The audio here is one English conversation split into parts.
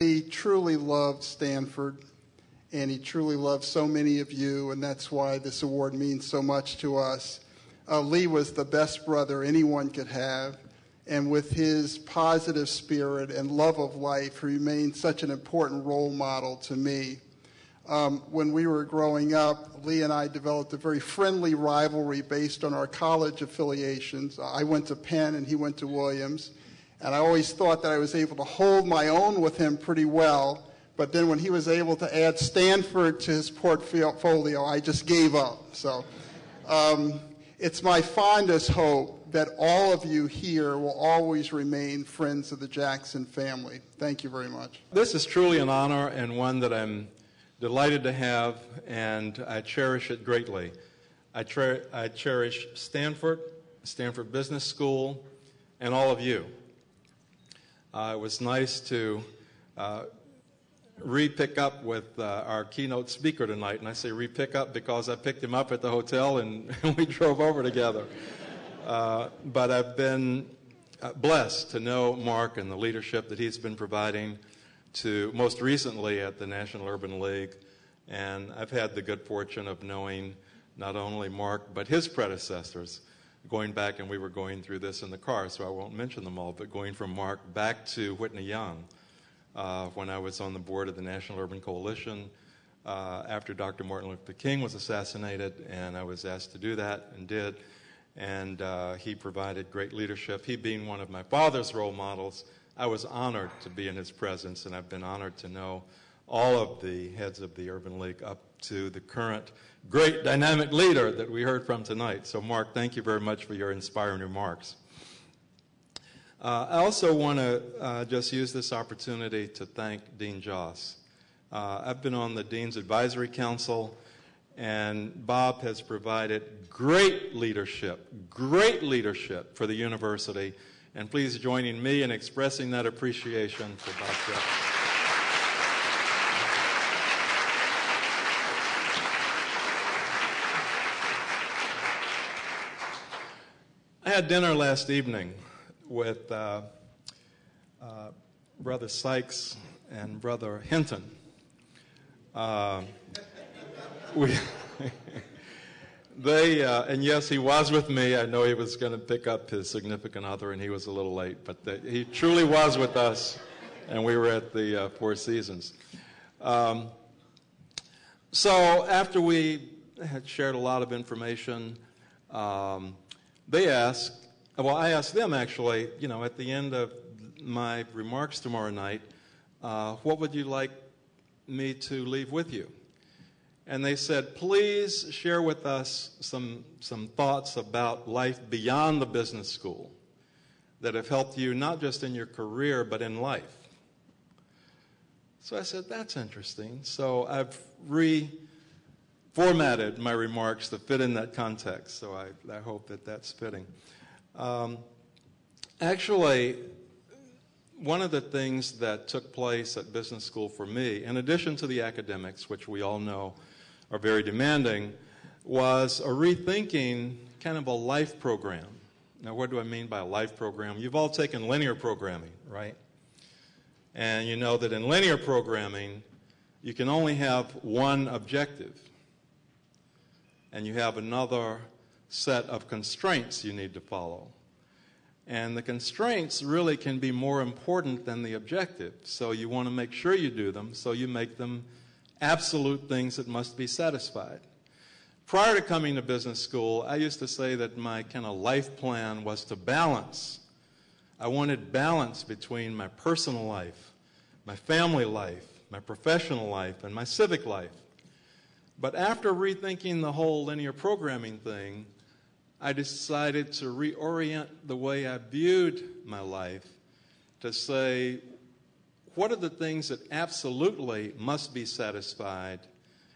He truly loved Stanford, and he truly loved so many of you, and that's why this award means so much to us. Lee was the best brother anyone could have, and with his positive spirit and love of life, he remained such an important role model to me. When we were growing up, Lee and I developed a very friendly rivalry based on our college affiliations. I went to Penn and he went to Williams, and I always thought that I was able to hold my own with him pretty well, but then when he was able to add Stanford to his portfolio, I just gave up. So it's my fondest hope that all of you here will always remain friends of the Jackson family. Thank you very much. This is truly an honor and one that I'm delighted to have, and I cherish it greatly. I cherish Stanford, Stanford Business School, and all of you. It was nice to re-pick up with our keynote speaker tonight, and I say re-pick up because I picked him up at the hotel and we drove over together. But I've been blessed to know Mark and the leadership that he's been providing to most recently at the National Urban League, and I've had the good fortune of knowing not only Mark but his predecessors going back, and we were going through this in the car, so I won't mention them all, but going from Mark back to Whitney Young when I was on the board of the National Urban Coalition after Dr. Martin Luther King was assassinated, and I was asked to do that and did, and he provided great leadership. He being one of my father's role models, I was honored to be in his presence, and I've been honored to know all of the heads of the Urban League up to the current great dynamic leader that we heard from tonight. So Mark, thank you very much for your inspiring remarks. I also want to just use this opportunity to thank Dean Joss. I've been on the Dean's Advisory Council, and Bob has provided great leadership for the university, and please join me in expressing that appreciation for Bob Jeff. I had dinner last evening with Brother Sykes and Brother Hinton. And yes, he was with me. I know he was going to pick up his significant other, and he was a little late, but he truly was with us, and we were at the Four Seasons. So after we had shared a lot of information, I asked them actually, at the end of my remarks tomorrow night, what would you like me to leave with you? And they said, please share with us some thoughts about life beyond the business school that have helped you not just in your career but in life. So I said, that's interesting. So I've reformatted my remarks to fit in that context, so I hope that that's fitting. Actually, one of the things that took place at business school for me, in addition to the academics, which we all know are very demanding, was a rethinking kind of a life program. Now, what do I mean by a life program? You've all taken linear programming, right? And you know that in linear programming, you can only have one objective, and you have another set of constraints you need to follow. And the constraints really can be more important than the objective, so you want to make sure you do them, so you make them absolute things that must be satisfied. Prior to coming to business school, I used to say that my kind of life plan was to balance. I wanted balance between my personal life, my family life, my professional life, and my civic life. But after rethinking the whole linear programming thing, I decided to reorient the way I viewed my life to say, what are the things that absolutely must be satisfied,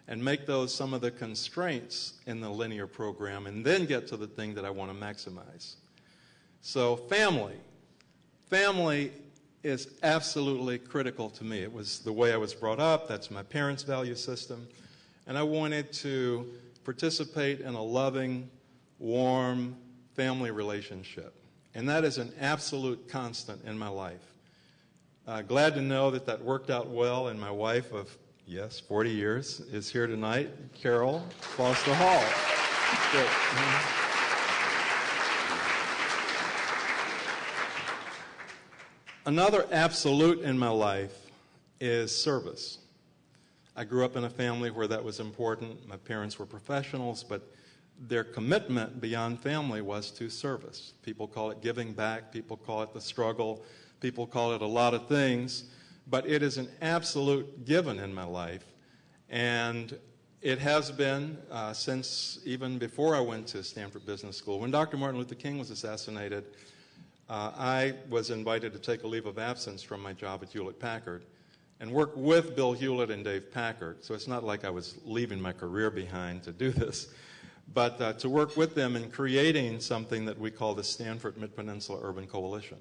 and make those some of the constraints in the linear program, and then get to the thing that I want to maximize. So family is absolutely critical to me. It was the way I was brought up. That's my parents' value system. And I wanted to participate in a loving, warm family relationship. And that is an absolute constant in my life. Glad to know that that worked out well, and my wife of, 40 years is here tonight, Carol Foster Hall. Good. Another absolute in my life is service. I grew up in a family where that was important. My parents were professionals, but their commitment beyond family was to service. People call it giving back. People call it the struggle. People call it a lot of things. But it is an absolute given in my life. And it has been since even before I went to Stanford Business School. When Dr. Martin Luther King was assassinated, I was invited to take a leave of absence from my job at Hewlett-Packard and work with Bill Hewlett and Dave Packard. So it's not like I was leaving my career behind to do this, but to work with them in creating something that we call the Stanford Mid-Peninsula Urban Coalition.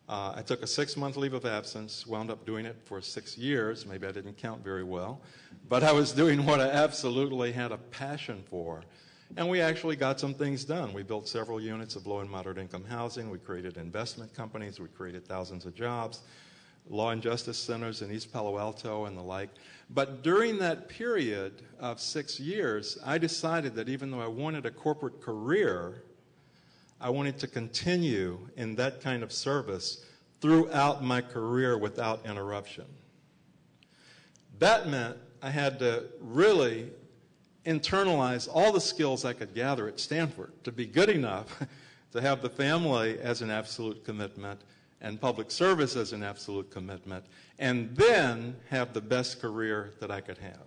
I took a 6-month leave of absence, wound up doing it for 6 years. Maybe I didn't count very well, but I was doing what I absolutely had a passion for. And we actually got some things done. We built several units of low and moderate income housing. We created investment companies. We created thousands of jobs, law and justice centers in East Palo Alto and the like. But during that period of 6 years, I decided that even though I wanted a corporate career, I wanted to continue in that kind of service throughout my career without interruption. That meant I had to really internalize all the skills I could gather at Stanford to be good enough to have the family as an absolute commitment and public service as an absolute commitment, and then have the best career that I could have.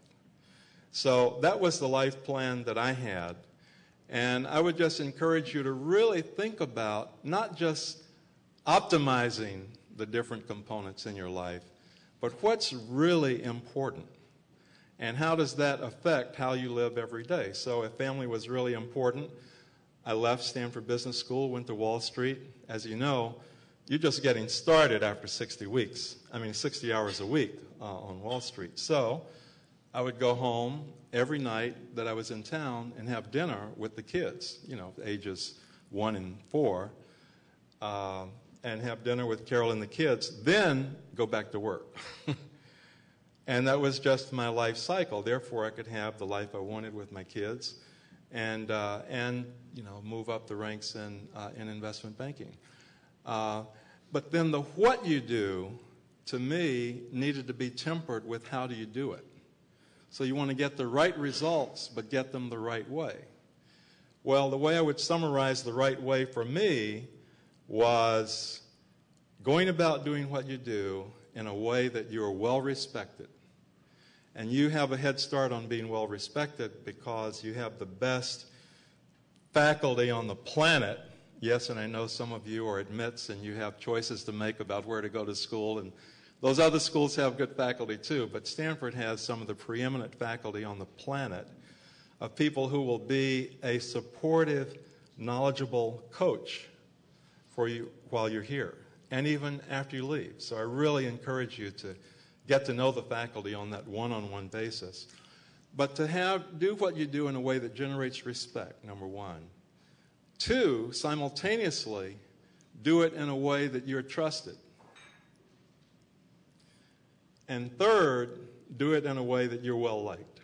So that was the life plan that I had. And I would just encourage you to really think about not just optimizing the different components in your life, but what's really important. And how does that affect how you live every day? So if family was really important, I left Stanford Business School, went to Wall Street. As you know, you're just getting started after 60 hours a week on Wall Street. So I would go home every night that I was in town and have dinner with the kids, ages 1 and 4, and have dinner with Carol and the kids, then go back to work. And that was just my life cycle. Therefore, I could have the life I wanted with my kids and move up the ranks in investment banking. But then the what you do, to me, needed to be tempered with how do you do it. So you want to get the right results, but get them the right way. Well, the way I would summarize the right way for me was going about doing what you do in a way that you are well respected. And you have a head start on being well respected because you have the best faculty on the planet. Yes, and I know some of you are admits and you have choices to make about where to go to school, and those other schools have good faculty too, but Stanford has some of the preeminent faculty on the planet of people who will be a supportive, knowledgeable coach for you while you're here and even after you leave. So I really encourage you to get to know the faculty on that one-on-one basis. But to do what you do in a way that generates respect, number one. 2, simultaneously, do it in a way that you're trusted. And 3rd, do it in a way that you're well liked.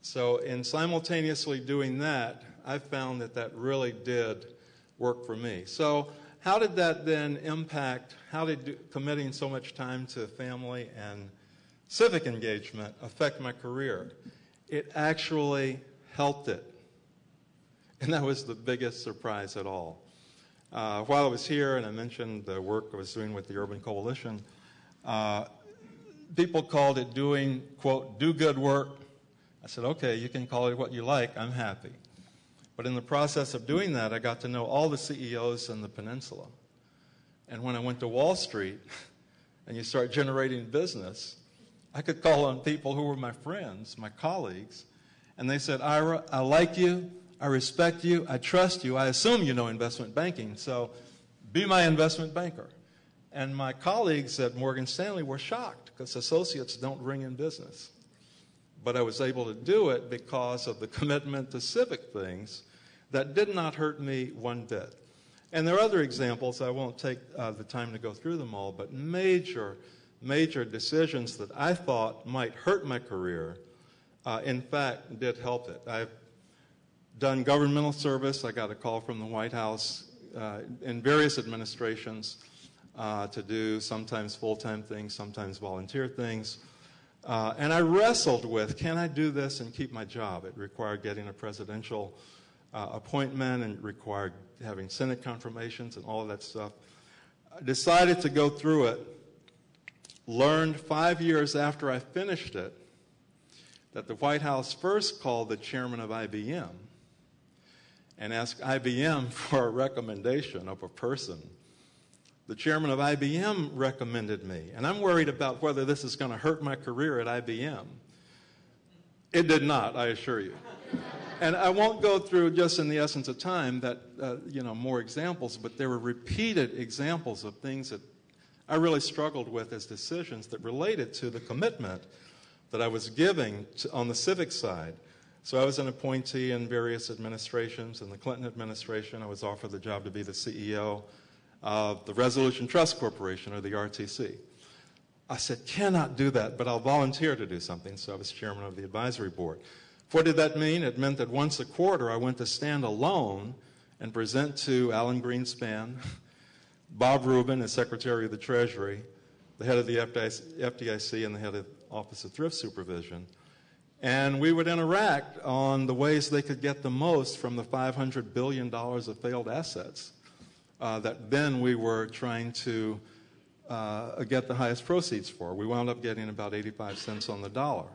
So in simultaneously doing that, I found that really did work for me. So how did that then impact, committing so much time to family and civic engagement affect my career? It actually helped it. And that was the biggest surprise at all. While I was here, and I mentioned the work I was doing with the Urban Coalition, people called it doing, quote, do good work. I said, okay, you can call it what you like, I'm happy. But in the process of doing that, I got to know all the CEOs in the peninsula. And when I went to Wall Street, and you start generating business, I could call on people who were my friends, my colleagues, and they said, Ira, I like you, I respect you, I trust you, I assume you know investment banking, so be my investment banker. And my colleagues at Morgan Stanley were shocked because associates don't ring in business. But I was able to do it because of the commitment to civic things that did not hurt me one bit. And there are other examples. I won't take the time to go through them all, but major decisions that I thought might hurt my career, in fact, did help it. I've done governmental service. I got a call from the White House in various administrations to do sometimes full-time things, sometimes volunteer things. And I wrestled with, can I do this and keep my job? It required getting a presidential appointment and required having Senate confirmations and all of that stuff. I decided to go through it, learned 5 years after I finished it that the White House first called the chairman of IBM and asked IBM for a recommendation of a person. The chairman of IBM recommended me, and I'm worried about whether this is going to hurt my career at IBM. It did not, I assure you. And I won't go through, just in the essence of time, that more examples, but there were repeated examples of things that I really struggled with as decisions that related to the commitment that I was giving on the civic side. So I was an appointee in various administrations. In the Clinton administration, I was offered the job to be the CEO of the Resolution Trust Corporation, or the RTC. I said, cannot do that, but I'll volunteer to do something. So I was chairman of the advisory board. What did that mean? It meant that once a quarter I went to stand alone and present to Alan Greenspan, Bob Rubin as Secretary of the Treasury, the head of the FDIC, and the head of the Office of Thrift Supervision. And we would interact on the ways they could get the most from the $500 billion of failed assets that then we were trying to get the highest proceeds for. We wound up getting about 85 cents on the dollar.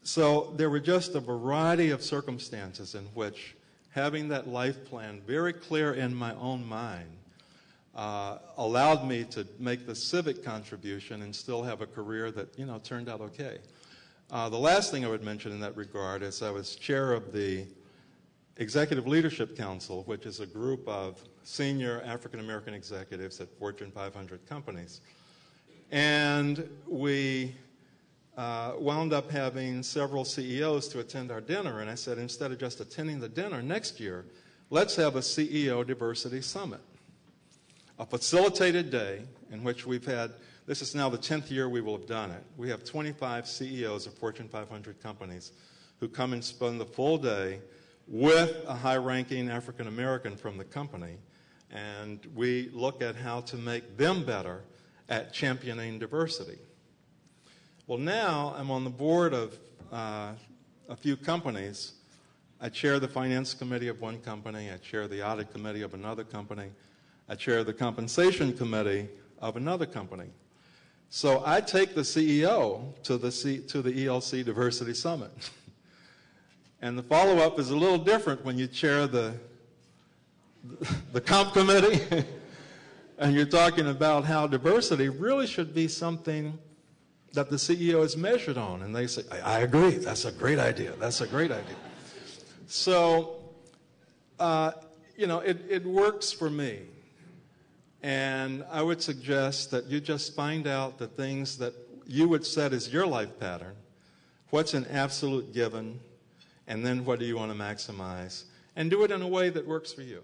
So there were just a variety of circumstances in which having that life plan very clear in my own mind allowed me to make the civic contribution and still have a career that, turned out okay. The last thing I would mention in that regard is I was chair of the Executive Leadership Council, which is a group of senior African-American executives at Fortune 500 companies. And we wound up having several CEOs to attend our dinner, and I said, instead of just attending the dinner next year, let's have a CEO Diversity Summit, a facilitated day in which we've had, this is now the 10th year we will have done it. We have 25 CEOs of Fortune 500 companies who come and spend the full day with a high-ranking African-American from the company, and we look at how to make them better at championing diversity. Well, now I'm on the board of a few companies. I chair the finance committee of one company. I chair the audit committee of another company. I chair the compensation committee of another company. So I take the CEO to the ELC Diversity Summit. And the follow-up is a little different when you chair the comp committee and you're talking about how diversity really should be something that the CEO is measured on. And they say, I agree, that's a great idea, that's a great idea. So, it works for me. And I would suggest that you just find out the things that you would set as your life pattern, what's an absolute given, and then what do you want to maximize, and do it in a way that works for you.